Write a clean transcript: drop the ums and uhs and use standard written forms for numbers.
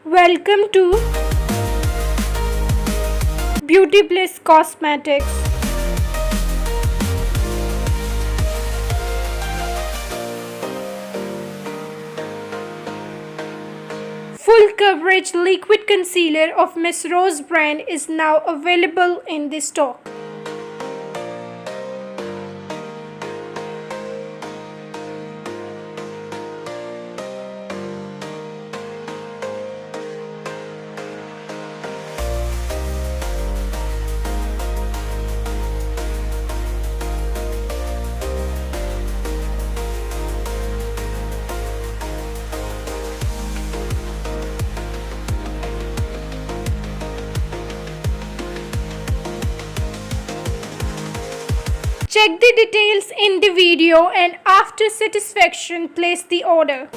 Welcome to Beautybliss Cosmetics. Full coverage liquid concealer of missrose brand is now available in the stock. Check the details in the video and after satisfaction place the order.